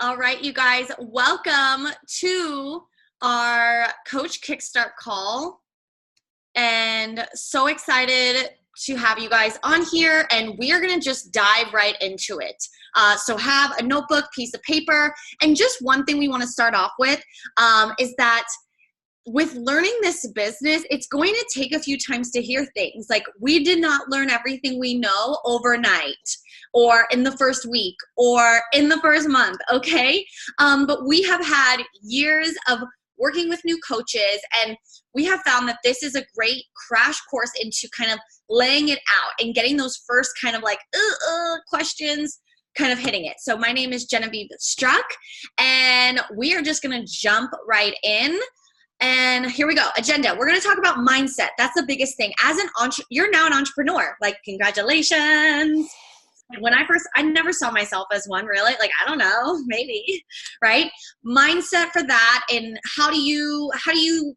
All right, you guys, welcome to our Coach Kickstart call. And so excited to have you guys on here, and we are going to just dive right into it. So have a notebook, piece of paper, and just one thing we want to start off with is that with learning this business, it's going to take a few times to hear things. Like, we did not learn everything we know overnight or in the first week or in the first month, okay? But we have had years of working with new coaches, and we have found that this is a great crash course into kind of laying it out and getting those first kind of like questions kind of hitting it. So my name is Genevieve Struck, and we are just going to jump right in. And here we go. Agenda. We're going to talk about mindset. That's the biggest thing. As an you're now an entrepreneur. Like, congratulations. When I never saw myself as one, really. Like, I don't know, maybe, right? Mindset for that. And how do you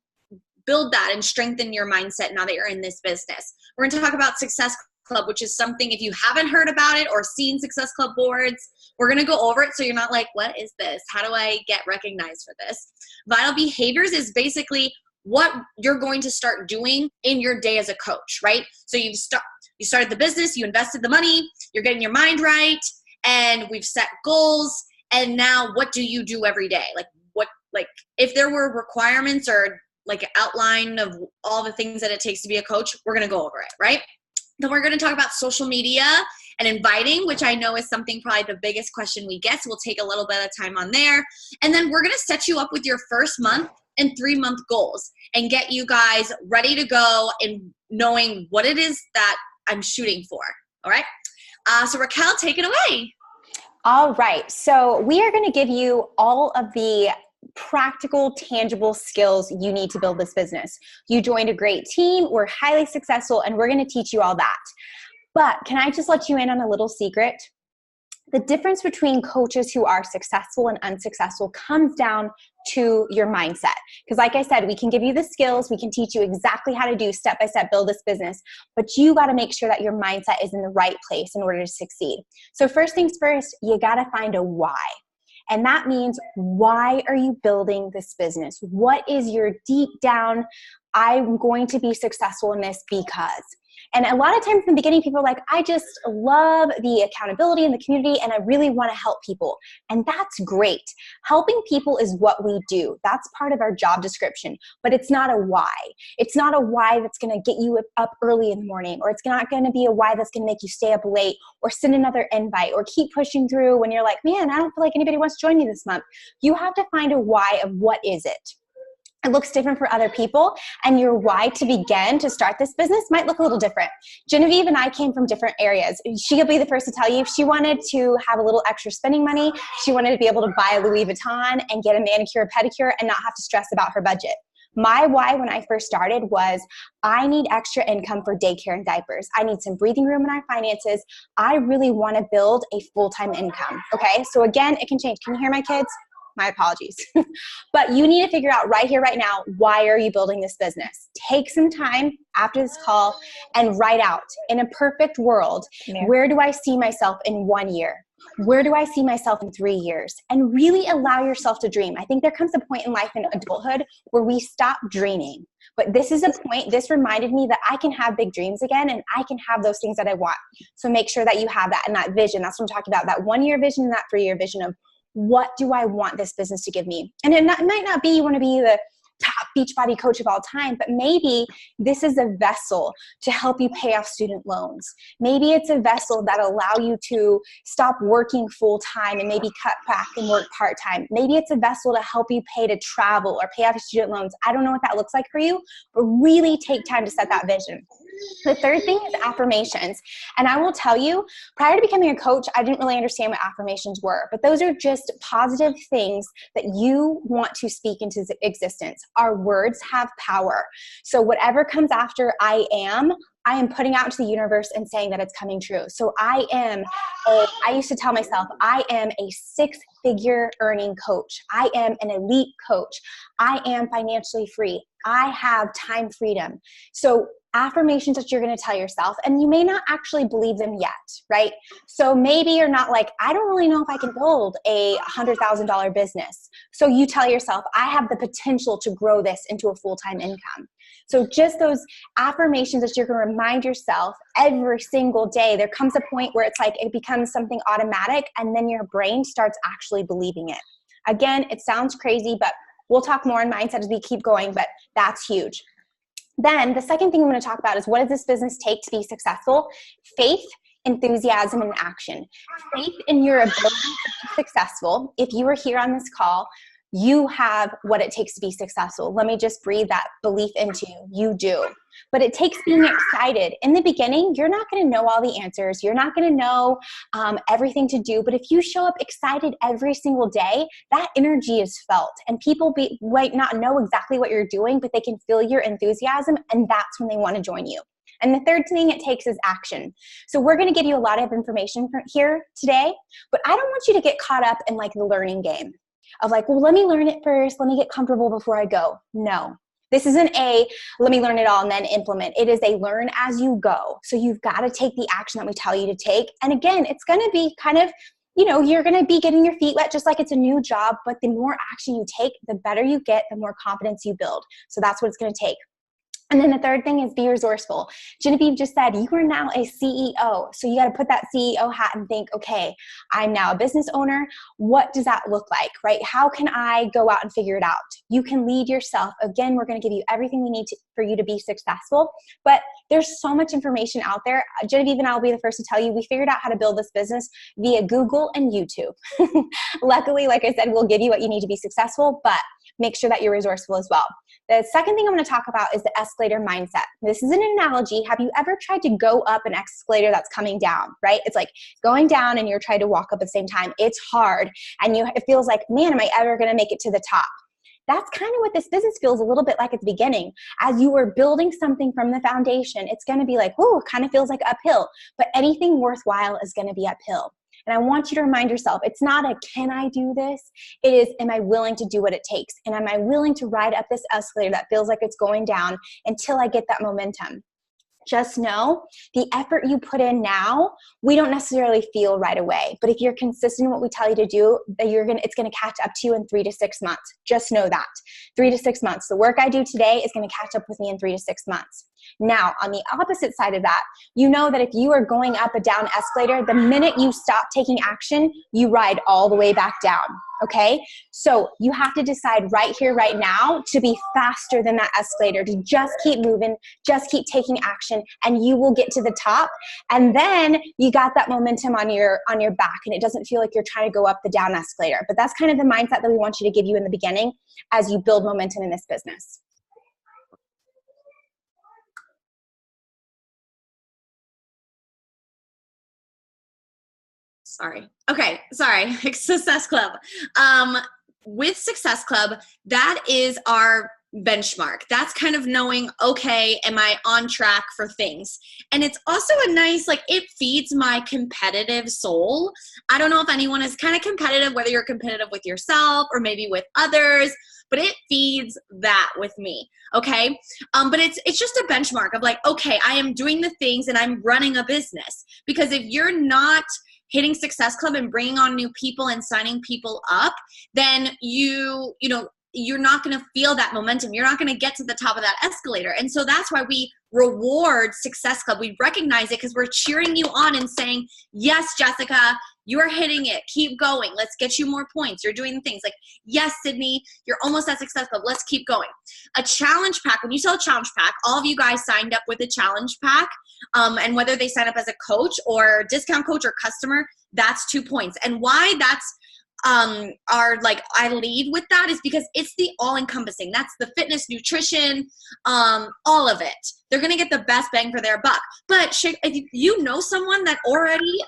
build that and strengthen your mindset now that you're in this business? We're going to talk about Success Club, which is something, if you haven't heard about it or seen Success Club boards, we're going to go over it so you're not like, what is this? How do I get recognized for this? Vital behaviors is basically what you're going to start doing in your day as a coach, right? So you started the business, you invested the money, you're getting your mind right, and we've set goals. And now what do you do every day? Like if there were requirements or like an outline of all the things that it takes to be a coach, we're going to go over it, right? Then we're going to talk about social media and inviting, which I know is something probably the biggest question we get. So we'll take a little bit of time on there. And then we're going to set you up with your first month and 3-month goals and get you guys ready to go and knowing what it is that I'm shooting for. All right. So Raquel, take it away. All right. So we are going to give you all of the practical, tangible skills you need to build this business. You joined a great team. We're highly successful, and we're going to teach you all that. But can I just let you in on a little secret? The difference between coaches who are successful and unsuccessful comes down to your mindset. Because like I said, we can give you the skills, we can teach you exactly how to do step-by-step build this business, but you got to make sure that your mindset is in the right place in order to succeed. So first things first, you got to find a why. And that means, why are you building this business? What is your deep down, I'm going to be successful in this because? And a lot of times in the beginning, people are like, I just love the accountability in the community and I really want to help people. And that's great. Helping people is what we do. That's part of our job description, but it's not a why. It's not a why that's going to get you up early in the morning, or it's not going to be a why that's going to make you stay up late or send another invite or keep pushing through when you're like, man, I don't feel like anybody wants to join me this month. You have to find a why of what is it. It looks different for other people, and your why to begin to start this business might look a little different. Genevieve and I came from different areas. She'll be the first to tell you, she wanted to have a little extra spending money. She wanted to be able to buy a Louis Vuitton and get a manicure, pedicure, and not have to stress about her budget. My why when I first started was, I need extra income for daycare and diapers. I need some breathing room in our finances. I really want to build a full-time income. Okay, so again, it can change. Can you hear my kids? My apologies. But you need to figure out right here, right now, why are you building this business? Take some time after this call and write out, in a perfect world, where do I see myself in 1 year? Where do I see myself in 3 years? And really allow yourself to dream. I think there comes a point in life in adulthood where we stop dreaming. But this is a point, this reminded me that I can have big dreams again, and I can have those things that I want. So make sure that you have that and that vision. That's what I'm talking about, that 1 year vision and that 3 year vision of, what do I want this business to give me? And it might not be you want to be the top Beachbody coach of all time, but maybe this is a vessel to help you pay off student loans. Maybe it's a vessel that allow you to stop working full time and maybe cut back and work part time. Maybe it's a vessel to help you pay to travel or pay off your student loans. I don't know what that looks like for you, but really take time to set that vision. The third thing is affirmations. And I will tell you, prior to becoming a coach, I didn't really understand what affirmations were, but those are just positive things that you want to speak into existence. Our words have power. So whatever comes after I am putting out into the universe and saying that it's coming true. So I used to tell myself, I am a 6-figure earning coach. I am an elite coach. I am financially free. I have time freedom. So affirmations that you're going to tell yourself, and you may not actually believe them yet, right? So maybe you're not like, I don't really know if I can build a $100,000 business. So you tell yourself, I have the potential to grow this into a full-time income. So just those affirmations that you're going to remind yourself every single day. There comes a point where it's like it becomes something automatic, and then your brain starts actually believing it. Again, it sounds crazy, but we'll talk more on mindset as we keep going, but that's huge. Then the second thing I'm going to talk about is, what does this business take to be successful? Faith, enthusiasm, and action. Faith in your ability to be successful. If you are here on this call, you have what it takes to be successful. Let me just breathe that belief into you. You do. But it takes being excited. In the beginning, you're not going to know all the answers. You're not going to know everything to do. But if you show up excited every single day, that energy is felt. And people might not know exactly what you're doing, but they can feel your enthusiasm, and that's when they want to join you. And the third thing it takes is action. So we're going to give you a lot of information here today, but I don't want you to get caught up in like the learning game of like, well, let me learn it first. Let me get comfortable before I go. No. This isn't a let me learn it all and then implement. It is a learn as you go. So you've got to take the action that we tell you to take. And again, it's going to be kind of, you're going to be getting your feet wet just like it's a new job, but the more action you take, the better you get, the more confidence you build. So that's what it's going to take. And then the third thing is be resourceful. Genevieve just said you are now a CEO. So you got to put that CEO hat and think, okay, I'm now a business owner. What does that look like, right? How can I go out and figure it out? You can lead yourself. Again, we're going to give you everything we need for you to be successful. But there's so much information out there. Genevieve and I will be the first to tell you, we figured out how to build this business via Google and YouTube. Luckily, like I said, we'll give you what you need to be successful, but make sure that you're resourceful as well. The second thing I'm going to talk about is the escalator mindset. This is an analogy. Have you ever tried to go up an escalator that's coming down, right? It's like going down and you're trying to walk up at the same time. It's hard. And it feels like, man, am I ever going to make it to the top? That's kind of what this business feels a little bit like at the beginning. As you are building something from the foundation, it's going to be like, whoo, it kind of feels like uphill. But anything worthwhile is going to be uphill. And I want you to remind yourself, it's not a, can I do this? It is, am I willing to do what it takes? And am I willing to ride up this escalator that feels like it's going down until I get that momentum? Just know the effort you put in now, we don't necessarily feel right away. But if you're consistent in what we tell you to do, it's going to catch up to you in 3 to 6 months. Just know that. 3 to 6 months. The work I do today is going to catch up with me in 3 to 6 months. Now, on the opposite side of that, you know that if you are going up a down escalator, the minute you stop taking action, you ride all the way back down. Okay? So you have to decide right here, right now, to be faster than that escalator, to just keep moving, just keep taking action, and you will get to the top. And then you got that momentum on your back, and it doesn't feel like you're trying to go up the down escalator. But that's kind of the mindset that we want you to give you in the beginning as you build momentum in this business. Sorry. Okay. Sorry. Success Club. With Success Club, that is our benchmark. That's kind of knowing, okay, am I on track for things? And it's also a nice, it feeds my competitive soul. I don't know if anyone is kind of competitive, whether you're competitive with yourself or maybe with others, but it feeds that with me. Okay. But it's just a benchmark of okay, I am doing the things and I'm running a business. Because if you're not hitting Success Club and bringing on new people and signing people up, then you're not going to feel that momentum. You're not going to get to the top of that escalator. And so that's why we reward Success Club. We recognize it because we're cheering you on and saying, yes, Jessica, you are hitting it. Keep going. Let's get you more points. You're doing things yes, Sydney, you're almost at Success Club. Let's keep going. A challenge pack. When you sell a challenge pack, all of you guys signed up with a challenge pack. And whether they sign up as a coach or discount coach or customer, that's 2 points. And why that's I lead with that is because it's the all-encompassing. That's the fitness, nutrition, all of it. They're going to get the best bang for their buck. But if you know someone that already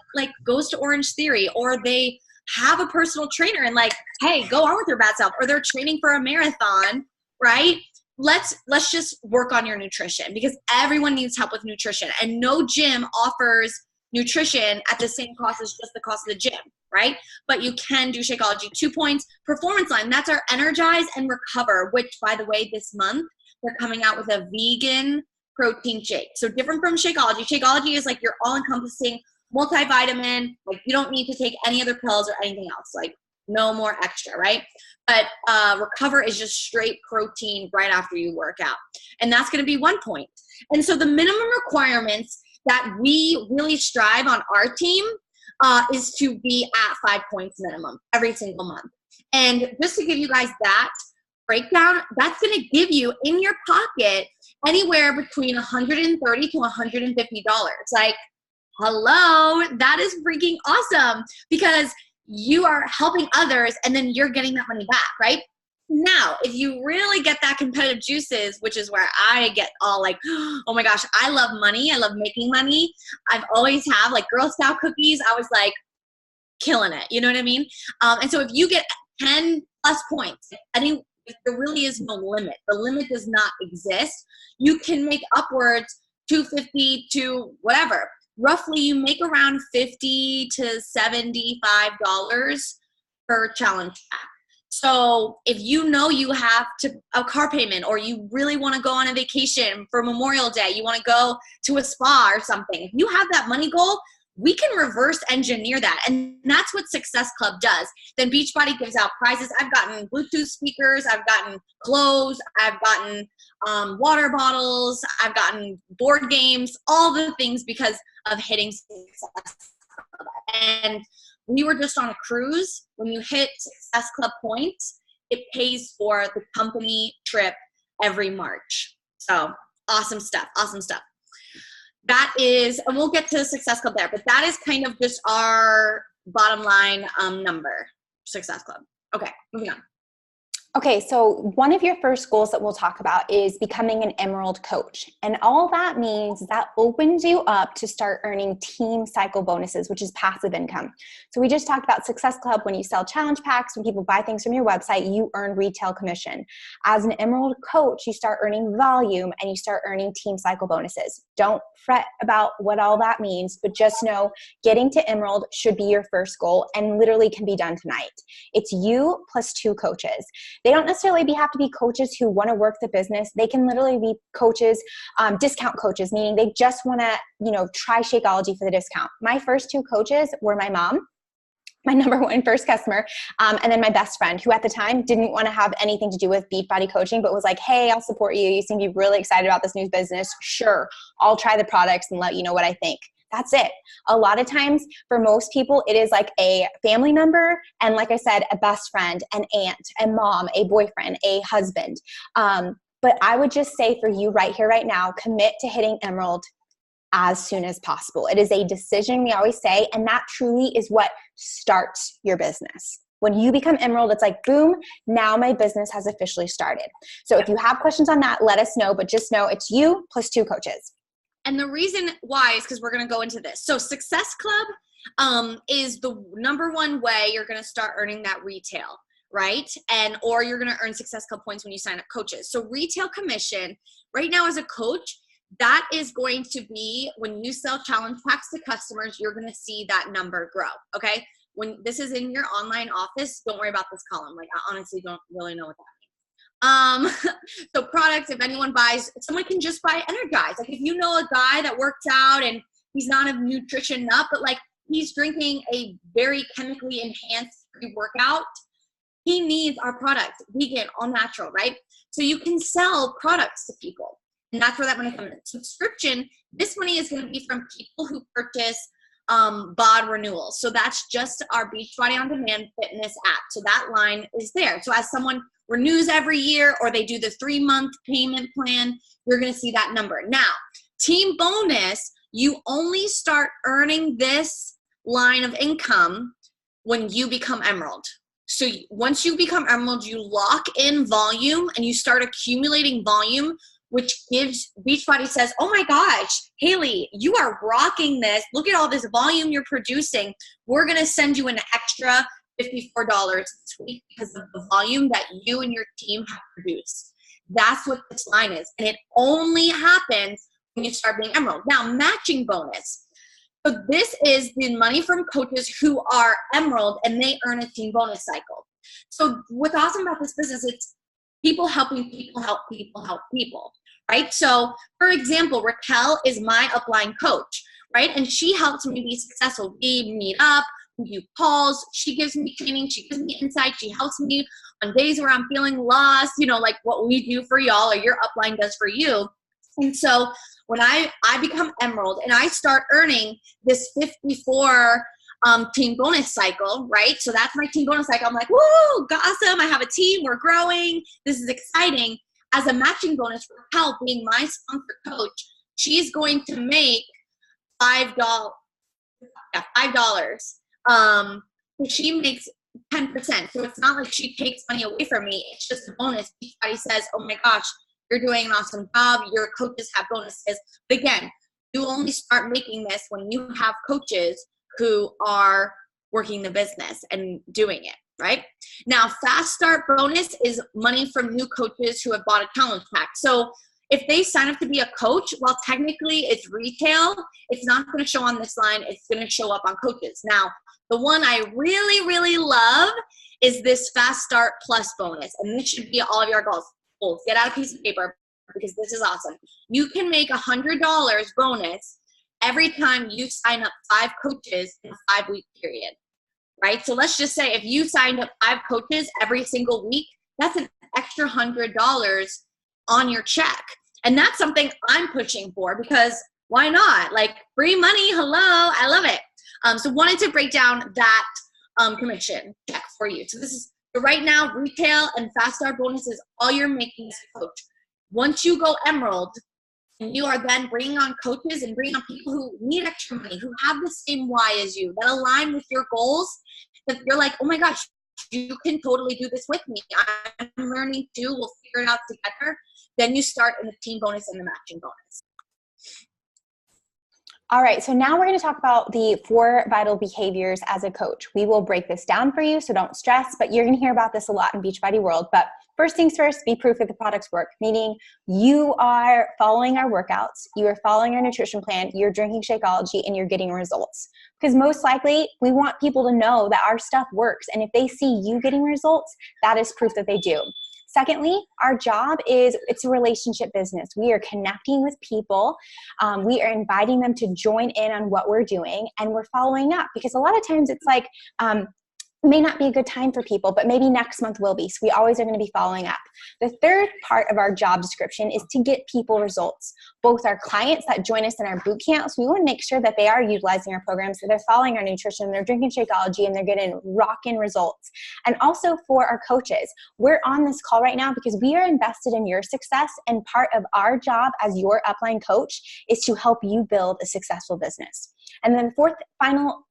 goes to Orange Theory, or they have a personal trainer and hey, go on with your bad self, or they're training for a marathon, right? Let's just work on your nutrition, because everyone needs help with nutrition, and no gym offers nutrition at the same cost as just the cost of the gym, right? But you can do Shakeology. 2 points. Performance line, that's our Energize and Recover, which, by the way, this month we're coming out with a vegan protein shake. So different from Shakeology. Shakeology is like your all-encompassing multivitamin. Like you don't need to take any other pills or anything else. Like no more extra, right? But Recover is just straight protein right after you work out. And that's going to be 1 point. And so the minimum requirements that we really strive on our team is to be at 5 points minimum every single month. And just to give you guys that breakdown, that's going to give you in your pocket anywhere between $130 to $150. Like, hello, that is freaking awesome because you are helping others and then you're getting that money back, right? Now, if you really get that competitive juices, which is where I get all like, oh my gosh, I love money. I love making money. I've always have like Girl Scout cookies. I was like killing it. You know what I mean? And so if you get 10 plus points, there really is no limit. The limit does not exist. You can make upwards 250 to whatever. Roughly, you make around $50 to $75 per challenge pack. So if you know you have a car payment or you really want to go on a vacation for Memorial Day, you want to go to a spa or something, if you have that money goal, we can reverse engineer that. And that's what Success Club does. Then Beachbody gives out prizes. I've gotten Bluetooth speakers. I've gotten clothes. I've gotten water bottles. I've gotten board games, all the things because of hitting Success Club. And we were just on a cruise. When you hit Success Club points, it pays for the company trip every March. So awesome stuff. Awesome stuff. That is, and we'll get to the Success Club there, but that is kind of just our bottom line number, Success Club. Okay, moving on. Okay, so one of your first goals that we'll talk about is becoming an Emerald coach. And all that means is that opens you up to start earning team cycle bonuses, which is passive income. So we just talked about Success Club. When you sell challenge packs, when people buy things from your website, you earn retail commission. As an Emerald coach, you start earning volume and you start earning team cycle bonuses. Don't fret about what all that means, but just know getting to Emerald should be your first goal and literally can be done tonight. It's you plus 2 coaches. They don't necessarily have to be coaches who want to work the business. They can literally be coaches, discount coaches, meaning they just want to, try Shakeology for the discount. My first 2 coaches were my mom, my number 1 first customer, and then my best friend, who at the time didn't want to have anything to do with Beachbody coaching, but was like, hey, I'll support you. You seem to be really excited about this new business. Sure, I'll try the products and let you know what I think. That's it. A lot of times for most people, it is like a family member and, like I said, a best friend, an aunt, a mom, a boyfriend, a husband. But I would just say for you right here, right now, commit to hitting Emerald as soon as possible. It is a decision, we always say, and that truly is what starts your business. When you become Emerald, it's like, boom, now my business has officially started. So if you have questions on that, let us know, but just know it's you plus 2 coaches. And the reason why is because we're going to go into this. So Success Club is the number 1 way you're going to start earning that retail, right? Or you're going to earn Success Club points when you sign up coaches. So retail commission right now as a coach, that is going to be when you sell challenge packs to customers, you're going to see that number grow, okay? When this is in your online office, don't worry about this column. Like, I honestly don't really know what that means. So products, if anyone buys, someone can just buy Energize. Like if you know a guy that works out and he's not a nutrition nut, but like he's drinking a very chemically enhanced pre-workout, he needs our product, vegan, all natural, right? So you can sell products to people. And that's where that money comes in. Subscription, this money is going to be from people who purchase BOD renewals. So that's just our Beachbody On Demand fitness app. So that line is there. So as someone renews every year or they do the 3-month payment plan, you're going to see that number. Now, team bonus, you only start earning this line of income when you become Emerald. So once you become Emerald, you lock in volume and you start accumulating volume, which gives Beachbody says, oh my gosh, Haley, you are rocking this. Look at all this volume you're producing. We're going to send you an extra $54 this week because of the volume that you and your team have produced. That's what this line is. And it only happens when you start being Emerald. Now, matching bonus. So this is the money from coaches who are Emerald and they earn a team bonus cycle. So what's awesome about this business, it's people helping people help people help people. right? So for example, Raquel is my upline coach, right? And she helps me be successful. We meet up, we do calls, she gives me training, she gives me insight, she helps me on days where I'm feeling lost, like what we do for y'all or your upline does for you. And so when I become Emerald and I start earning this 54 team bonus cycle, right? So that's my team bonus cycle. I'm like, woo, awesome. I have a team. We're growing. This is exciting. As a matching bonus for Raquel being my sponsor coach, she's going to make $5. Yeah, $5. So she makes 10%. So it's not like she takes money away from me. It's just a bonus. Everybody says, oh my gosh, you're doing an awesome job. Your coaches have bonuses. But again, you only start making this when you have coaches who are working the business and doing it, right? Now, Fast Start bonus is money from new coaches who have bought a challenge pack. So if they sign up to be a coach, well, technically it's retail. It's not going to show on this line. It's going to show up on coaches. Now, the one I really, really love is this Fast Start Plus bonus. And this should be all of your goals. Get out a piece of paper because this is awesome. You can make $100 bonus every time you sign up 5 coaches in a 5-week period, right? So let's just say if you signed up 5 coaches every single week, that's an extra $100 on your check. And that's something I'm pushing for because why not? Like free money, hello, I love it. So wanted to break down that commission check for you. So this is right now, retail and Fast Start bonus is all you're making as a coach. Once you go Emerald, and you are then bringing on coaches and bringing on people who need extra money, who have the same why as you, that align with your goals, that you're like, oh my gosh, you can totally do this with me. I'm learning too. We'll figure it out together. Then you start in the team bonus and the matching bonus. All right, so now we're going to talk about the 4 vital behaviors as a coach. We will break this down for you, so don't stress, but you're going to hear about this a lot in Beachbody World. But first things first, be proof that the products work, meaning you are following our workouts, you are following our nutrition plan, you're drinking Shakeology, and you're getting results. Because most likely, we want people to know that our stuff works, and if they see you getting results, that is proof that they do. Secondly, our job is, it's a relationship business. We are connecting with people. We are inviting them to join in on what we're doing, and we're following up because a lot of times it's like, may not be a good time for people, but maybe next month will be. So we always are going to be following up. The third part of our job description is to get people results. Both our clients that join us in our boot camps, we want to make sure that they are utilizing our programs, that they're following our nutrition, they're drinking Shakeology, and they're getting rockin' results. And also for our coaches, we're on this call right now because we are invested in your success, and part of our job as your upline coach is to help you build a successful business. And then the fourth final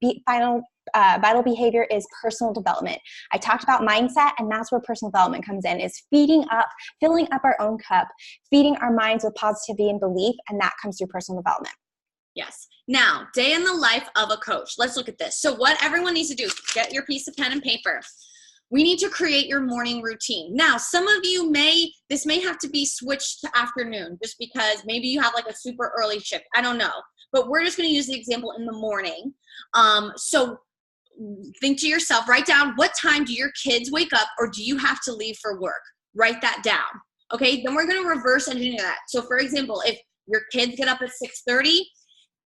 vital behavior is personal development. I talked about mindset, and that's where personal development comes in, is filling up our own cup, feeding our minds with positivity and belief, and that comes through personal development. Yes. Now, day in the life of a coach. Let's look at this. So what everyone needs to do, get your piece of pen and paper. We need to create your morning routine. Now, some of you this may have to be switched to afternoon just because maybe you have like a super early shift. I don't know. But we're just going to use the example in the morning. So think to yourself, write down what time do your kids wake up or do you have to leave for work? Write that down. Okay, then we're going to reverse engineer that. So for example, if your kids get up at 6:30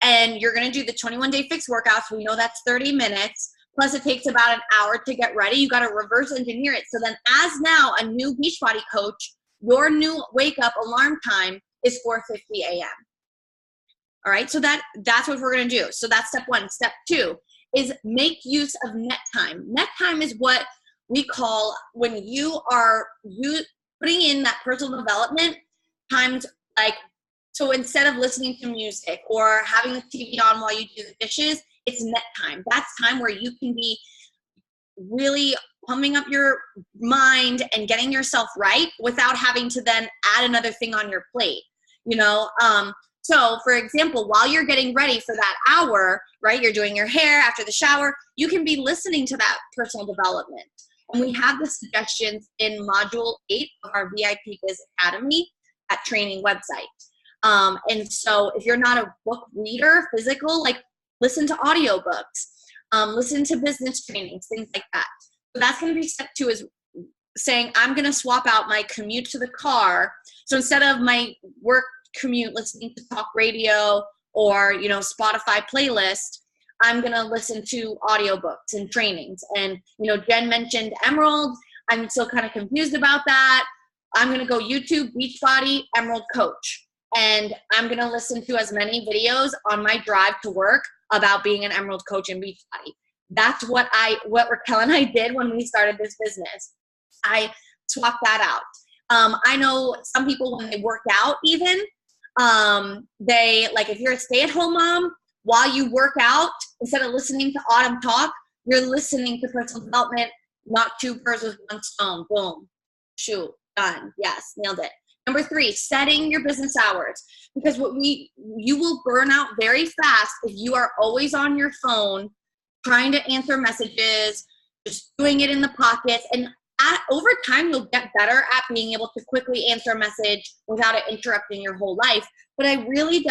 and you're going to do the 21-day fix workouts, we know that's 30 minutes. Plus it takes about an hour to get ready. You got to reverse engineer it. So then as now a new Beachbody coach, your new wake up alarm time is 4:50 a.m. All right, so that's what we're going to do. So that's step 1. Step 2 is make use of net time. Net time is what we call when you are putting in that personal development times, like, so instead of listening to music or having the TV on while you do the dishes, it's net time. That's time where you can be really pumping up your mind and getting yourself right without having to then add another thing on your plate, So for example, while you're getting ready for that hour, right, you're doing your hair after the shower, you can be listening to that personal development. And we have the suggestions in module 8 of our VIP Biz Academy at training website. And so if you're not a book reader, physical, like listen to audiobooks, listen to business trainings, things like that. So that's going to be step 2 is saying, I'm going to swap out my commute to the car. So instead of my work commute listening to talk radio or, Spotify playlist, I'm going to listen to audiobooks and trainings. And, Jen mentioned Emerald. I'm still kind of confused about that. I'm going to go YouTube, Beachbody, Emerald Coach. And I'm going to listen to as many videos on my drive to work about being an Emerald Coach in Beachbody. That's what Raquel and I did when we started this business. I swapped that out. I know some people, when they work out even, if you're a stay-at-home mom, while you work out, instead of listening to Autumn talk, you're listening to personal development, not two birds with one stone. Boom. Shoot. Done. Yes. Nailed it. Number 3, setting your business hours. Because you will burn out very fast if you are always on your phone trying to answer messages, just doing it in the pockets. And over time, you'll get better at being able to quickly answer a message without it interrupting your whole life. But I really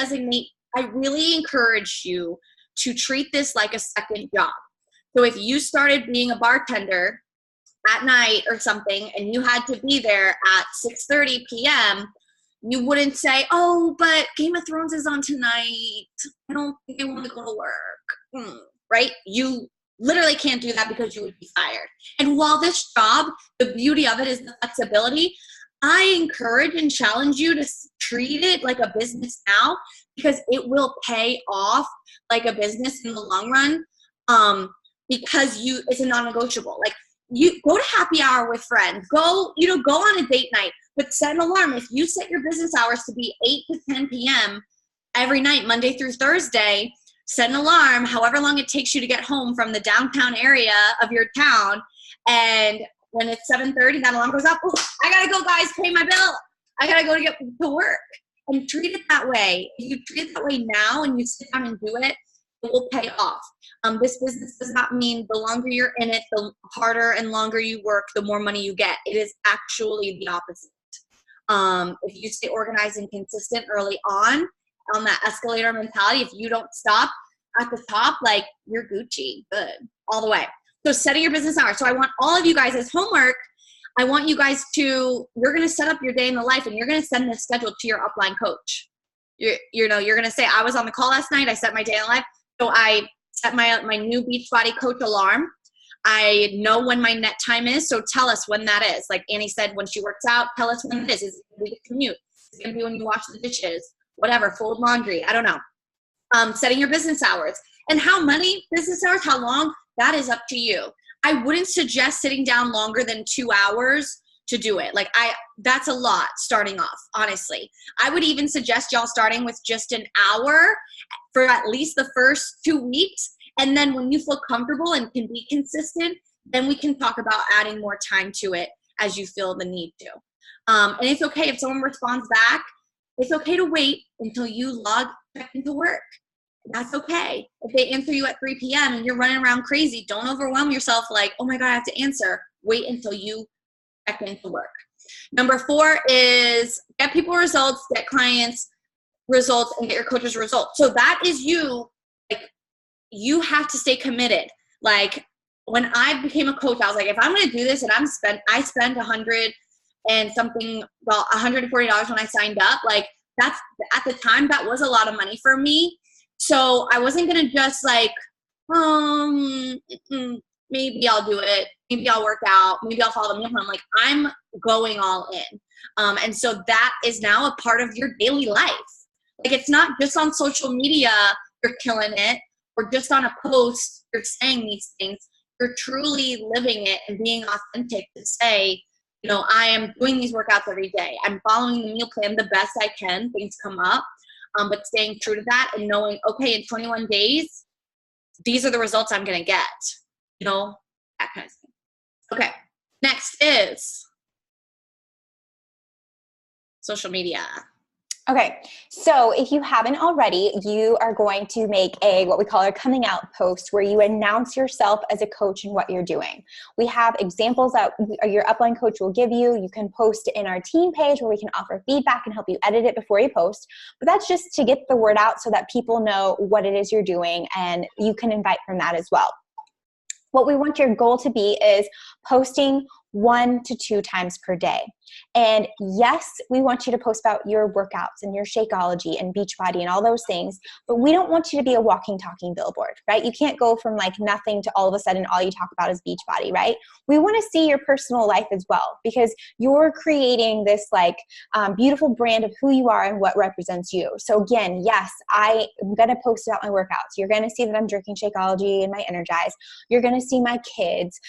encourage you to treat this like a second job. So if you started being a bartender at night or something and you had to be there at 6:30 p.m., you wouldn't say, oh, but Game of Thrones is on tonight. I don't think I want to go to work. Right? You literally can't do that because you would be fired. And while this job, the beauty of it is the flexibility, I encourage and challenge you to treat it like a business now, because it will pay off like a business in the long run, because it's a non-negotiable. Like, you go to happy hour with friends, go on a date night, but set an alarm. If you set your business hours to be 8 to 10 p.m. every night, Monday through Thursday, set an alarm, however long it takes you to get home from the downtown area of your town. And when it's 7:30, that alarm goes up. Oh, I got to go, guys, pay my bill. I got to go to get to work. And treat it that way. If you treat it that way now and you sit down and do it, it will pay off. This business does not mean the longer you're in it, the harder and longer you work, the more money you get. It is actually the opposite. If you stay organized and consistent early on that escalator mentality, if you don't stop at the top, like, you're Gucci, good, all the way. So setting your business hours. So I want all of you guys as homework, I want you guys you're going to set up your day in the life, and you're going to send this schedule to your upline coach. You're going to say, I was on the call last night. I set my day in the life. So I set my new Beachbody coach alarm. I know when my net time is, so tell us when that is. Like Annie said, when she works out, tell us when it is. Is it going to be the commute? Is it going to be when you wash the dishes? Whatever, fold laundry. I don't know. Setting your business hours. And how many business hours, how long, that is up to you. I wouldn't suggest sitting down longer than 2 hours to do it. That's a lot starting off, honestly. I would even suggest y'all starting with just an hour for at least the first 2 weeks. And then when you feel comfortable and can be consistent, then we can talk about adding more time to it as you feel the need to. And it's okay if someone responds back. It's okay to wait until you log back into work. That's okay. If they answer you at 3 p.m. and you're running around crazy, don't overwhelm yourself like, oh my God, I have to answer. Wait until you check into work. Number 4 is get people results, get clients results, and get your coaches results. So that is you. You have to stay committed. Like, when I became a coach, I was like, if I'm going to do this, and I spent $100 and something, well, $140 when I signed up. Like, that's, at the time, that was a lot of money for me. So I wasn't going to just maybe I'll do it. Maybe I'll work out. Maybe I'll follow the meal plan. Like, I'm going all in. And so that is now a part of your daily life. Like, it's not just on social media you're killing it, or just on a post you're saying these things. You're truly living it and being authentic to say, I am doing these workouts every day. I'm following the meal plan the best I can. Things come up. But staying true to that and knowing, okay, in 21 days, these are the results I'm going to get. That kind of thing. Okay. Next is social media. Okay, so if you haven't already, you are going to make what we call a coming out post, where you announce yourself as a coach and what you're doing. We have examples that your upline coach will give you. You can post it in our team page, where we can offer feedback and help you edit it before you post. But that's just to get the word out so that people know what it is you're doing, and you can invite from that as well. What we want your goal to be is posting 1 to 2 times per day. And yes, we want you to post about your workouts and your Shakeology and Beachbody and all those things, but we don't want you to be a walking, talking billboard, right? You can't go from like nothing to all of a sudden all you talk about is Beachbody, right? We want to see your personal life as well, because you're creating this like beautiful brand of who you are and what represents you. So again, yes, I am going to post about my workouts. You're going to see that I'm drinking Shakeology and my Energize. You're going to see my kids.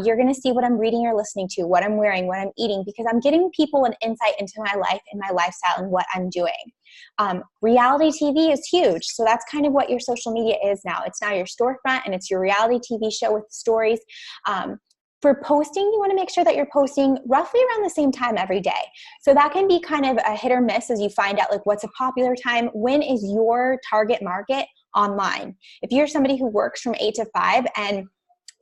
You're going to see what I'm reading or listening to, what I'm wearing, what I'm eating, because I'm getting people an insight into my life and my lifestyle and what I'm doing. Reality TV is huge. So that's kind of what your social media is now. It's now your storefront and it's your reality TV show with stories. For posting, you want to make sure that you're posting roughly around the same time every day. So that can be kind of a hit or miss as you find out like what's a popular time. When is your target market online? If you're somebody who works from 8 to 5 and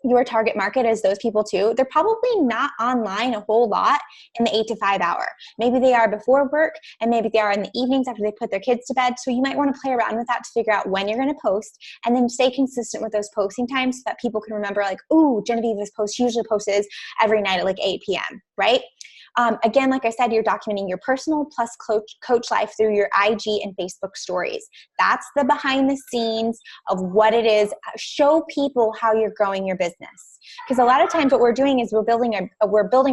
your target market is those people too, they're probably not online a whole lot in the 8 to 5 hour. Maybe they are before work and maybe they are in the evenings after they put their kids to bed. So you might want to play around with that to figure out when you're going to post and then stay consistent with those posting times so that people can remember like, ooh, Genevieve, this post usually posts every night at like 8 p.m., right? Again, like I said, you're documenting your personal plus coach life through your IG and Facebook stories. That's the behind the scenes of what it is. Show people how you're growing your business. Because a lot of times what we're doing is we're building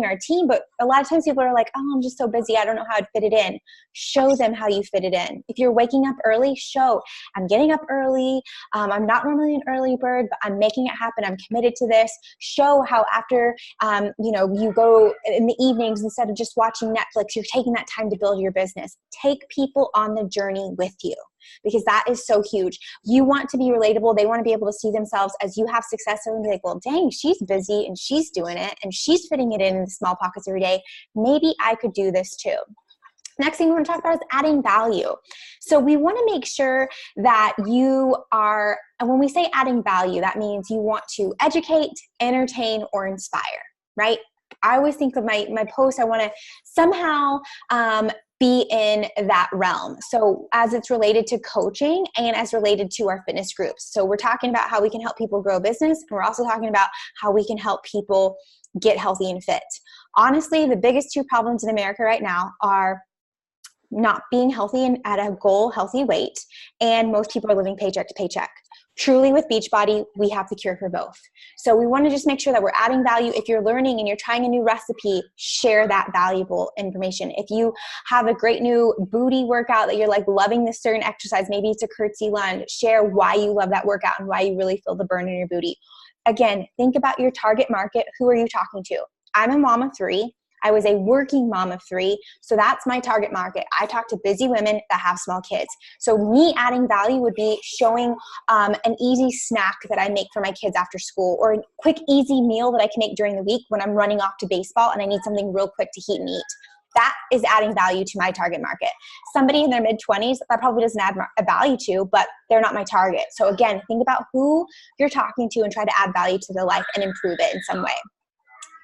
our team, but a lot of times people are like, oh, I'm just so busy. I don't know how to fit it in. Show them how you fit it in. If you're waking up early, show I'm getting up early. I'm not normally an early bird, but I'm making it happen. I'm committed to this. Show how after, you go in the evenings, instead of just watching Netflix, you're taking that time to build your business. Take people on the journey with you, because that is so huge. You want to be relatable. They want to be able to see themselves as you have success and be like, well, dang, she's busy and she's doing it and she's fitting it in the small pockets every day. Maybe I could do this too. Next thing we want to talk about is adding value. So we want to make sure that you are, and when we say adding value, that means you want to educate, entertain, or inspire, right? I always think of my posts, I want to somehow be in that realm. So as it's related to coaching and as related to our fitness groups. So we're talking about how we can help people grow a business, and we're also talking about how we can help people get healthy and fit. Honestly, the biggest 2 problems in America right now are not being healthy and at a goal healthy weight, and most people are living paycheck to paycheck. Truly, with Beachbody, we have the cure for both. So we want to just make sure that we're adding value. If you're learning and you're trying a new recipe, share that valuable information. If you have a great new booty workout that you're like loving this certain exercise, maybe it's a curtsy lunge, share why you love that workout and why you really feel the burn in your booty. Again, think about your target market. Who are you talking to? I'm a mom of 3. I was a working mom of 3. So that's my target market. I talk to busy women that have small kids. So me adding value would be showing an easy snack that I make for my kids after school, or a quick, easy meal that I can make during the week when I'm running off to baseball and I need something real quick to heat and eat. That is adding value to my target market. Somebody in their mid-20s, that probably doesn't add a value to, but they're not my target. So again, think about who you're talking to and try to add value to their life and improve it in some way.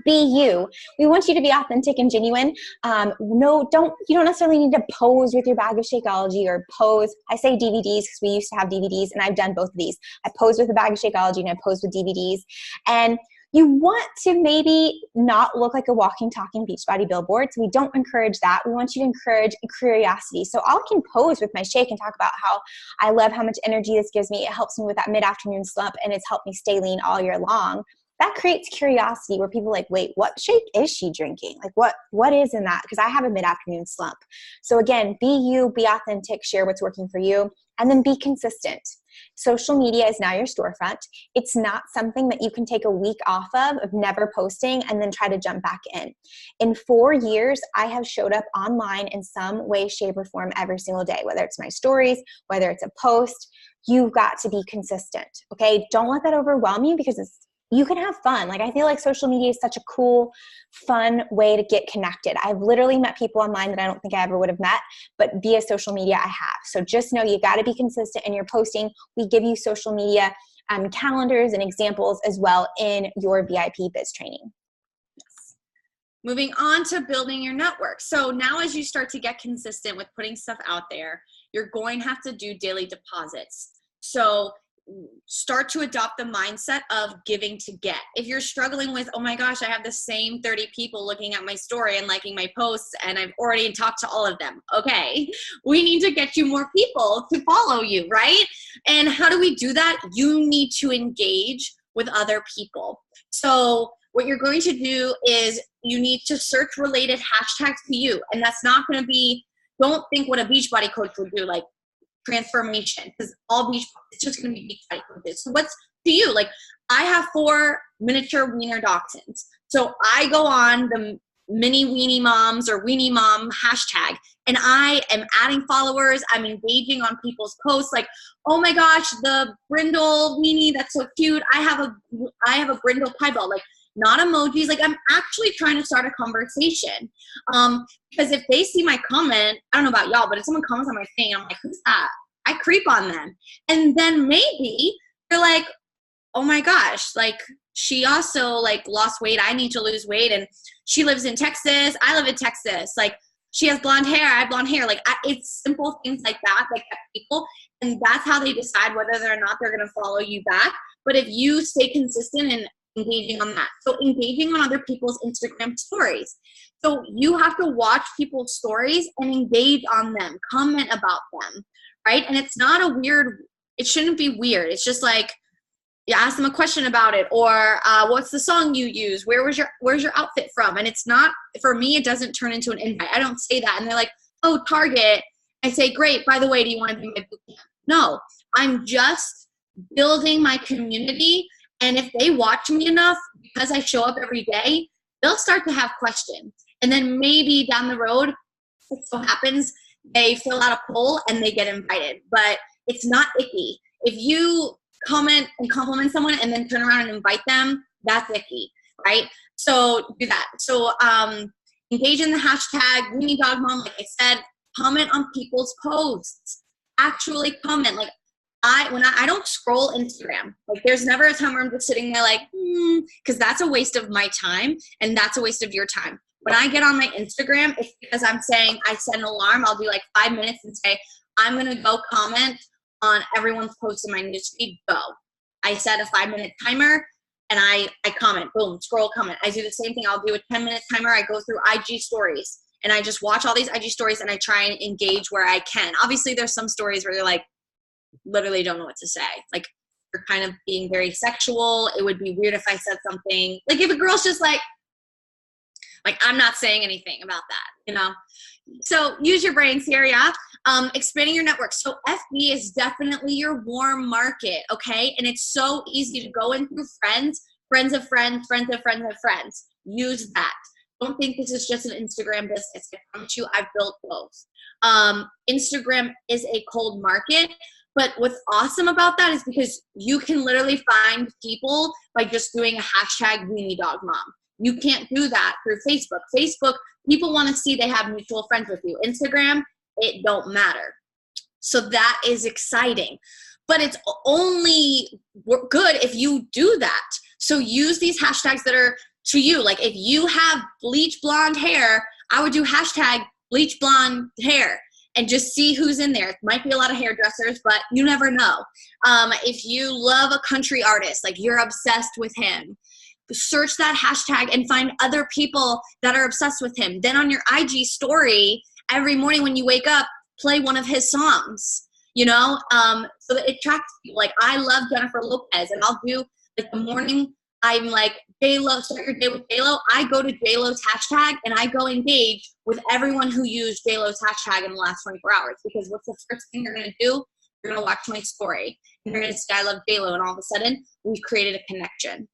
Be you. We want you to be authentic and genuine. You don't necessarily need to pose with your bag of Shakeology or pose. I say DVDs because we used to have DVDs, and I've done both of these. I pose with a bag of Shakeology and I pose with DVDs. And you want to maybe not look like a walking, talking Beachbody billboard. So we don't encourage that. We want you to encourage curiosity. So I can pose with my shake and talk about how I love how much energy this gives me. It helps me with that mid-afternoon slump, and it's helped me stay lean all year long. That creates curiosity where people are like, wait, what shake is she drinking? Like what is in that? Because I have a mid-afternoon slump. So again, be you, be authentic, share what's working for you, and then be consistent. Social media is now your storefront. It's not something that you can take a week off of never posting and then try to jump back in. In 4 years, I have showed up online in some way, shape, or form every single day, whether it's my stories, whether it's a post. You've got to be consistent, okay? Don't let that overwhelm you, because you can have fun. Like, I feel like social media is such a cool, fun way to get connected. I've literally met people online that I don't think I ever would have met, but via social media I have. So just know you got to be consistent in your posting. We give you social media calendars and examples as well in your VIP Biz training. Yes. Moving on to building your network. So now as you start to get consistent with putting stuff out there, you're going to have to do daily deposits. So start to adopt the mindset of giving to get. If you're struggling with, oh my gosh, I have the same 30 people looking at my story and liking my posts, and I've already talked to all of them. Okay, we need to get you more people to follow you, right? And how do we do that? You need to engage with other people. So what you're going to do is you need to search related hashtags to you. And that's not going to be, don't think what a Beachbody coach would do, like transformation, because all beach, it's just going to be Beachbody coaches. So what's to you? Like, I have 4 miniature wiener dachshunds. So I go on the mini weenie moms or weenie mom hashtag, and I am adding followers. I'm engaging on people's posts. Like, oh my gosh, the brindle weenie, that's so cute. I have a brindle piebald. Like, not emojis. Like, I'm actually trying to start a conversation. Because if they see my comment, I don't know about y'all, but if someone comments on my thing, I'm like, who's that? I creep on them. And then maybe they're like, oh my gosh, like, she also like lost weight. I need to lose weight. And she lives in Texas. I live in Texas. Like, she has blonde hair. I have blonde hair. Like, it's simple things like that people. And that's how they decide whether or not they're going to follow you back. But if you stay consistent and engaging on that. So engaging on other people's Instagram stories. So you have to watch people's stories and engage on them, comment about them, right? And it's not a weird, it shouldn't be weird. It's just like, you ask them a question about it, or what's the song you use? Where's your outfit from? And it's not, for me, it doesn't turn into an invite. I don't say that. And they're like, oh, Target. I say, great, by the way, do you want to be my boot camp? No, I'm just building my community. And if they watch me enough, because I show up every day, they'll start to have questions. And then maybe down the road, it so happens, they fill out a poll and they get invited. But it's not icky. If you comment and compliment someone and then turn around and invite them, that's icky, right? So do that. So engage in the hashtag Weenie Dog Mom. Like I said, comment on people's posts. Actually comment. Like, I don't scroll Instagram. Like, there's never a time where I'm just sitting there like, because that's a waste of my time and that's a waste of your time. When I get on my Instagram, it's because I'm saying, I set an alarm. I'll do like 5 minutes and say, I'm going to go comment on everyone's post in my newsfeed. Go. I set a 5-minute timer and I comment, boom, scroll, comment. I do the same thing. I'll do a 10-minute timer. I go through IG stories and I just watch all these IG stories and I try and engage where I can. Obviously, there's some stories where they're like, literally don't know what to say. Like, you're kind of being very sexual. It would be weird if I said something. Like, if a girl's just like, I'm not saying anything about that, you know? So use your brains here, yeah? Expanding your network. So FB is definitely your warm market, okay? And it's so easy to go in through friends, friends of friends, friends of friends of friends. Use that. Don't think this is just an Instagram business. I promise you, I've built both. Instagram is a cold market, but what's awesome about that is because you can literally find people by just doing a hashtag Weenie Dog Mom. You can't do that through Facebook. Facebook, people want to see they have mutual friends with you. Instagram, it don't matter. So that is exciting. But it's only good if you do that. So use these hashtags that are to you. Like, if you have bleach blonde hair, I would do hashtag bleach blonde hair and just see who's in there. It might be a lot of hairdressers, but you never know. If you love a country artist, like you're obsessed with him, search that hashtag and find other people that are obsessed with him. Then on your IG story, every morning when you wake up, play one of his songs, you know? So that it attracts people. Like, I love Jennifer Lopez, and I'll do, like, the morning, I'm like, J-Lo, start your day with J-Lo. I go to J-Lo's hashtag, and I go engage with everyone who used J-Lo's hashtag in the last 24 hours. Because what's the first thing you're going to do? You're going to watch my story. And you're going to say, I love J-Lo, and all of a sudden, we've created a connection.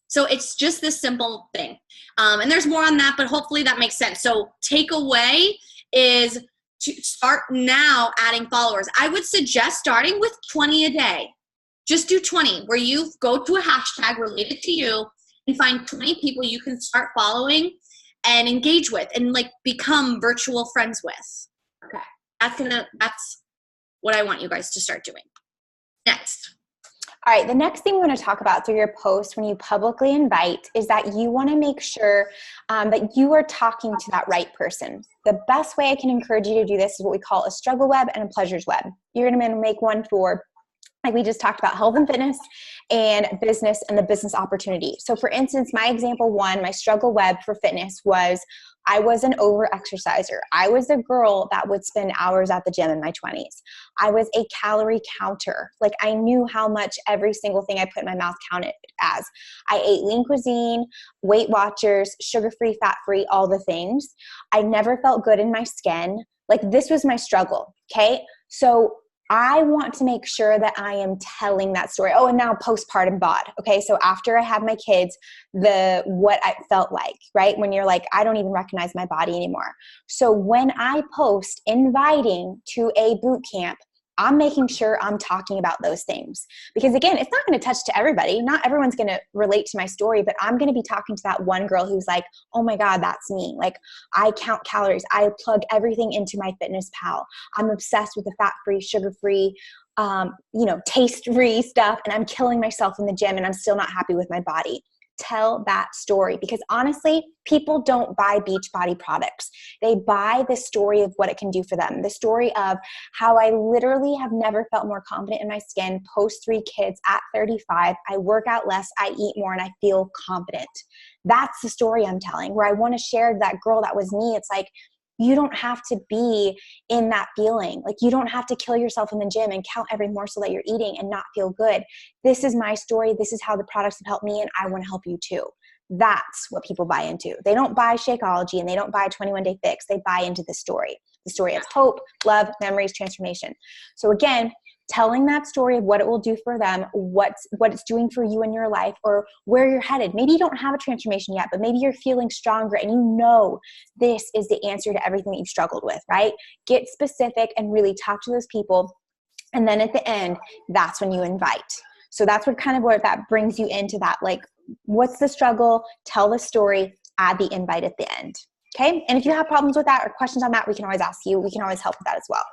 So it's just this simple thing. And there's more on that, but hopefully that makes sense. So takeaway is to start now adding followers. I would suggest starting with 20 a day. Just do 20, where you go to a hashtag related to you and find 20 people you can start following and engage with and, like, become virtual friends with. Okay. That's what I want you guys to start doing. Next. All right, the next thing we want to talk about through your post when you publicly invite is that you want to make sure that you are talking to that right person. The best way I can encourage you to do this is what we call a struggle web and a pleasures web. You're going to make one for like we just talked about, health and fitness and business and the business opportunity. So for instance, my example one, my struggle web for fitness was I was an over exerciser. I was a girl that would spend hours at the gym in my 20s. I was a calorie counter. Like I knew how much every single thing I put in my mouth counted as. I ate lean cuisine, Weight Watchers, sugar-free, fat-free, all the things. I never felt good in my skin. Like this was my struggle. Okay. So I want to make sure that I am telling that story. Oh, and now postpartum bod. Okay. So after I had my kids, what I felt like, right? When you're like, I don't even recognize my body anymore. So when I post inviting to a boot camp, I'm making sure I'm talking about those things, because again, it's not going to touch to everybody. Not everyone's going to relate to my story, but I'm going to be talking to that one girl who's like, oh my God, that's me. Like I count calories. I plug everything into my Fitness Pal. I'm obsessed with the fat-free, sugar-free, taste-free stuff. And I'm killing myself in the gym and I'm still not happy with my body. Tell that story, because honestly, people don't buy Beachbody products. They buy the story of what it can do for them. The story of how I literally have never felt more confident in my skin, post 3 kids at 35. I work out less, I eat more, and I feel confident. That's the story I'm telling, where I want to share that girl that was me. It's like, you don't have to be in that feeling. Like you don't have to kill yourself in the gym and count every morsel that you're eating and not feel good. This is my story. This is how the products have helped me, and I want to help you too. That's what people buy into. They don't buy Shakeology and they don't buy 21 Day Fix. They buy into the story of hope, love, memories, transformation. So again, telling that story of what it will do for them, what it's doing for you in your life, or where you're headed. Maybe you don't have a transformation yet, but maybe you're feeling stronger and you know this is the answer to everything that you've struggled with, right? Get specific and really talk to those people. And then at the end, that's when you invite. So that's what that brings you into that, like, what's the struggle? Tell the story, add the invite at the end. Okay. And if you have problems with that or questions on that, we can always ask you. We can always help with that as well.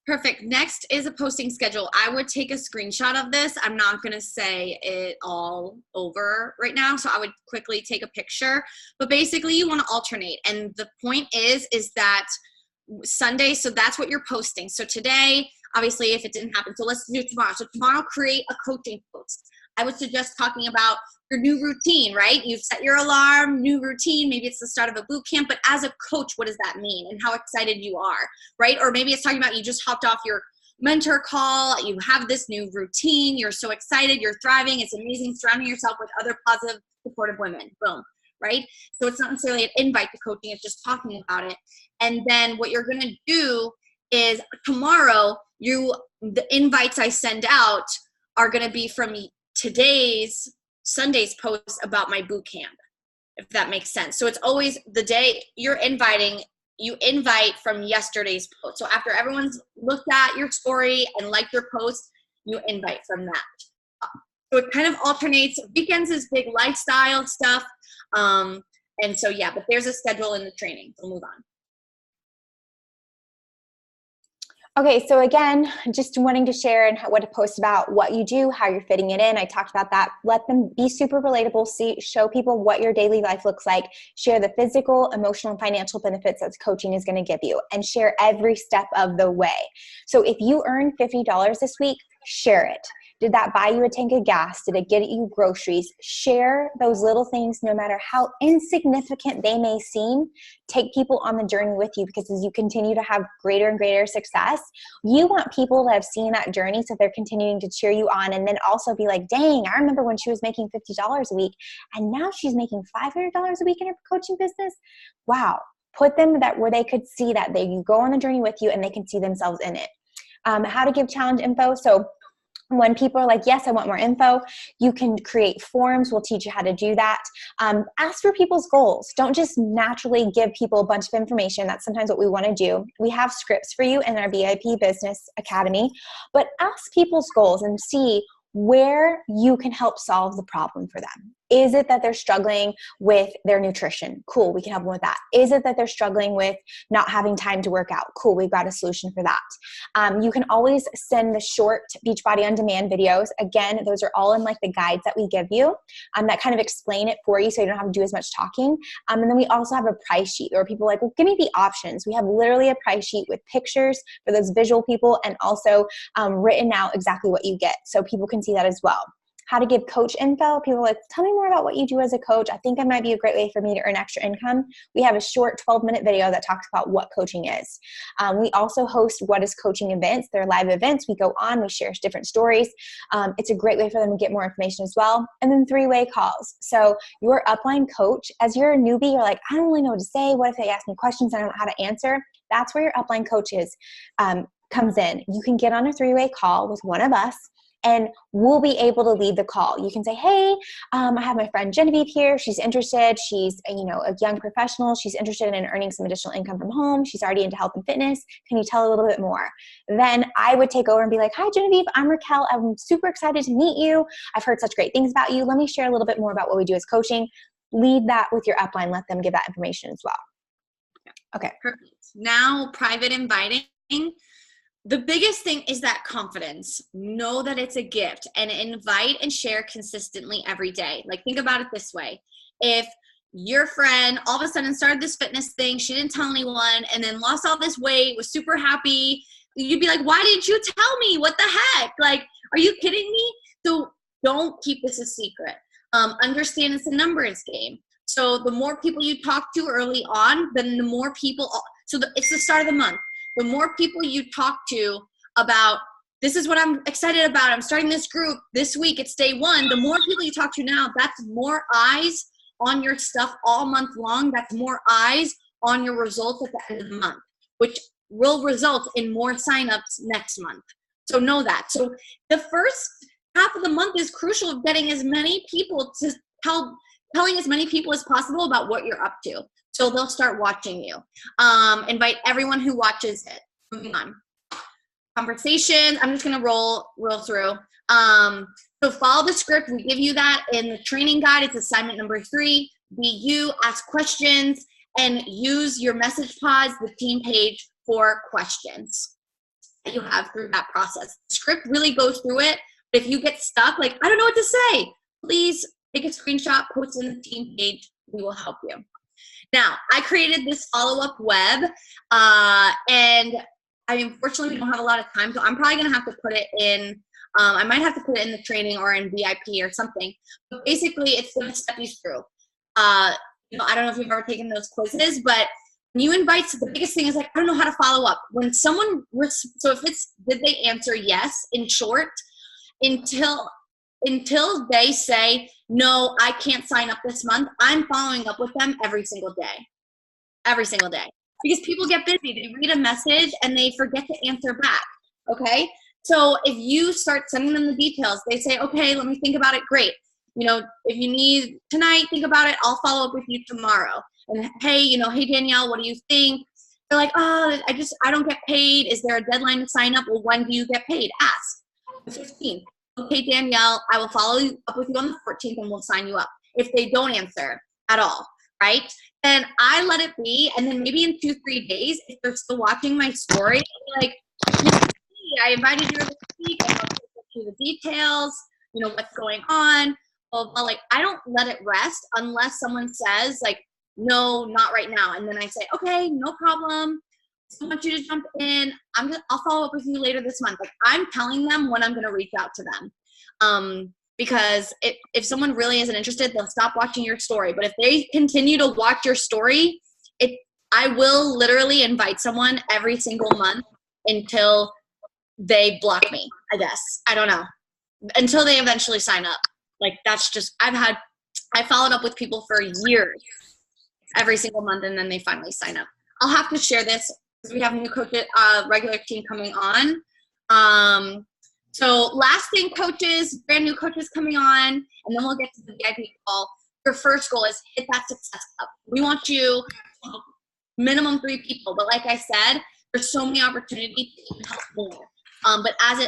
Perfect. Next is a posting schedule. I would take a screenshot of this. I'm not going to say it all over right now, so I would quickly take a picture. But basically, you want to alternate. And the point is that Sunday, so that's what you're posting. So today, obviously, if it didn't happen, so let's do tomorrow. So tomorrow, create a coaching post. I would suggest talking about your new routine, right? You've set your alarm, new routine. Maybe it's the start of a boot camp, but as a coach, what does that mean and how excited you are, right? Or maybe it's talking about you just hopped off your mentor call. You have this new routine. You're so excited. You're thriving. It's amazing. Surrounding yourself with other positive, supportive women. Boom, right? So it's not necessarily an invite to coaching. It's just talking about it. And then what you're going to do is tomorrow, the invites I send out are going to be from Sunday's post about my boot camp, if that makes sense. So it's always the day you're inviting, you invite from yesterday's post. So after everyone's looked at your story and liked your post, you invite from that. So it kind of alternates. Weekends is big lifestyle stuff. And so, yeah, but there's a schedule in the training. We'll move on. Okay, so again, just wanting to share and what to post about what you do, how you're fitting it in. I talked about that. Let them be super relatable. Show people what your daily life looks like. Share the physical, emotional, and financial benefits that coaching is going to give you, and share every step of the way. So if you earn $50 this week, share it. Did that buy you a tank of gas? Did it get you groceries? Share those little things, no matter how insignificant they may seem. Take people on the journey with you, because as you continue to have greater and greater success, you want people to have seen that journey, so they're continuing to cheer you on, and then also be like, dang, I remember when she was making $50 a week and now she's making $500 a week in her coaching business. Wow. Put them where they could see that you go on the journey with you and they can see themselves in it. How to give challenge info. So when people are like, yes, I want more info, you can create forms. We'll teach you how to do that. Ask for people's goals. Don't just naturally give people a bunch of information. That's sometimes what we want to do. We have scripts for you in our VIP Business Academy, but ask people's goals and see where you can help solve the problem for them. Is it that they're struggling with their nutrition? Cool, we can help them with that. Is it that they're struggling with not having time to work out? Cool, we've got a solution for that. You can always send the short Beachbody On Demand videos. Again, those are all in like the guides that we give you that kind of explain it for you so you don't have to do as much talking. And then we also have a price sheet where people are like, well, give me the options. We have literally a price sheet with pictures for those visual people and also written out exactly what you get so people can see that as well. How to give coach info. People are like, tell me more about what you do as a coach. I think that might be a great way for me to earn extra income. We have a short 12-minute video that talks about what coaching is. We also host What is Coaching events. They're live events. We go on, we share different stories. It's a great way for them to get more information as well. And then 3-way calls. So your upline coach, as you're a newbie, you're like, I don't really know what to say. What if they ask me questions I don't know how to answer? That's where your upline coach comes in. You can get on a 3-way call with one of us, and we'll be able to lead the call. You can say, hey, I have my friend Genevieve here. She's interested. She's a young professional. She's interested in earning some additional income from home. She's already into health and fitness. Can you tell a little bit more? Then I would take over and be like, hi, Genevieve. I'm Raquel. I'm super excited to meet you. I've heard such great things about you. Let me share a little bit more about what we do as coaching. Lead that with your upline. Let them give that information as well. Okay. Perfect. Now, private inviting. The biggest thing is that confidence. Know that it's a gift and invite and share consistently every day. Like, think about it this way. If your friend all of a sudden started this fitness thing, she didn't tell anyone, and then lost all this weight, was super happy, you'd be like, why didn't you tell me? What the heck? Like, are you kidding me? So don't keep this a secret. Understand it's a numbers game. So the more people you talk to early on, then the more people, it's the start of the month. The more people you talk to about, this is what I'm excited about, I'm starting this group this week, it's day 1, the more people you talk to now, that's more eyes on your stuff all month long. That's more eyes on your results at the end of the month, which will result in more signups next month. So know that. So the first half of the month is crucial of getting as many people to telling as many people as possible about what you're up to. So they'll start watching you. Invite everyone who watches it. Moving on. Conversations. I'm just gonna roll through. So follow the script. We give you that in the training guide. It's assignment number 3. Be you, ask questions, and use your message pods, the team page, for questions that you have through that process. The script really goes through it. But if you get stuck, like, I don't know what to say, please take a screenshot, post it in the team page. We will help you. Now, I created this follow-up web, and unfortunately, we don't have a lot of time, so I'm probably going to have to put it in, I might have to put it in the training or in VIP or something. But basically, it's going to step you through. I don't know if you've ever taken those quizzes, but when you invite, so the biggest thing is like, I don't know how to follow up. When someone, so if it's, did they answer yes, in short, until they say, no, I can't sign up this month, I'm following up with them every single day. Every single day. Because people get busy. They read a message and they forget to answer back. Okay? So if you start sending them the details, they say, okay, let me think about it. Great. If you need tonight, think about it. I'll follow up with you tomorrow. And hey, hey, Danielle, what do you think? They're like, oh, I don't get paid. Is there a deadline to sign up? Well, when do you get paid? Ask. The 15th. Okay, Danielle, I will follow up with you on the 14th and we'll sign you up. If they don't answer at all, right? Then I let it be. And then maybe in 2-3 days, if they're still watching my story, like, I invited you this week. I want to go through the details, what's going on. Well, like, I don't let it rest unless someone says, like, no, not right now. And then I say, okay, no problem. I want you to jump in. I'll follow up with you later this month. Like, I'm telling them when I'm going to reach out to them. Because if someone really isn't interested, they'll stop watching your story. But if they continue to watch your story, I will literally invite someone every single month until they block me, I guess. I don't know. Until they eventually sign up. Like, that's just, I followed up with people for years, every single month, and then they finally sign up. I'll have to share this because we have new coaches, regular team coming on. So last thing, coaches, brand new coaches coming on, and then we'll get to the VIP call. Your first goal is hit that success club. We want you to help minimum 3 people, but like I said, there's so many opportunities to help more. But as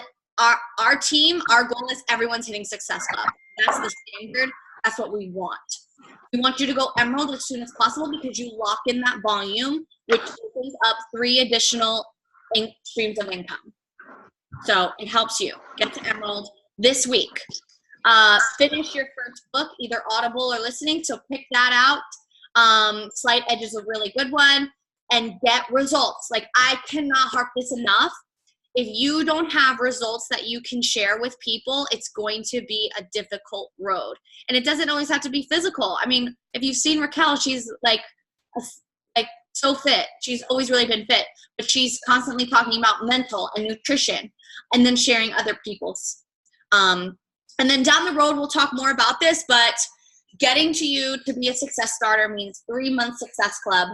our team, our goal is everyone's hitting success club. That's the standard. That's what we want. We want you to go Emerald as soon as possible because you lock in that volume, which opens up 3 additional streams of income. So it helps you get to Emerald this week. Finish your first book, either Audible or listening, so pick that out. Slight Edge is a really good one, and get results. Like, I cannot harp this enough. If you don't have results that you can share with people, it's going to be a difficult road. And it doesn't always have to be physical. I mean, if you've seen Raquel, she's like so fit. She's always really been fit, but she's constantly talking about mental and nutrition and then sharing other people's. And then down the road, we'll talk more about this, but getting to you to be a success starter means 3-month success club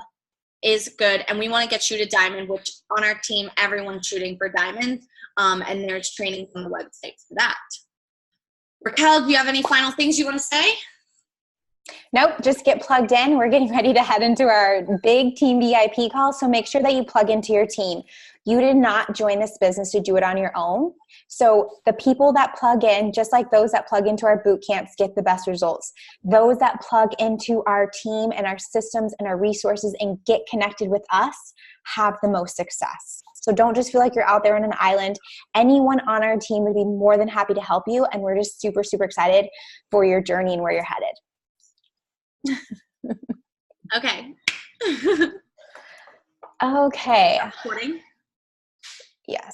is good. And we want to get you to diamond, which on our team, everyone's shooting for diamond. And there's training on the website for that. Raquel, do you have any final things you want to say? Nope, just get plugged in. We're getting ready to head into our big team VIP call. So make sure that you plug into your team. You did not join this business to do it on your own. So the people that plug in, just like those that plug into our boot camps, get the best results. Those that plug into our team and our systems and our resources and get connected with us have the most success. So don't just feel like you're out there on an island. Anyone on our team would be more than happy to help you. And we're just super, super excited for your journey and where you're headed. Okay. Okay. Recording. Yes.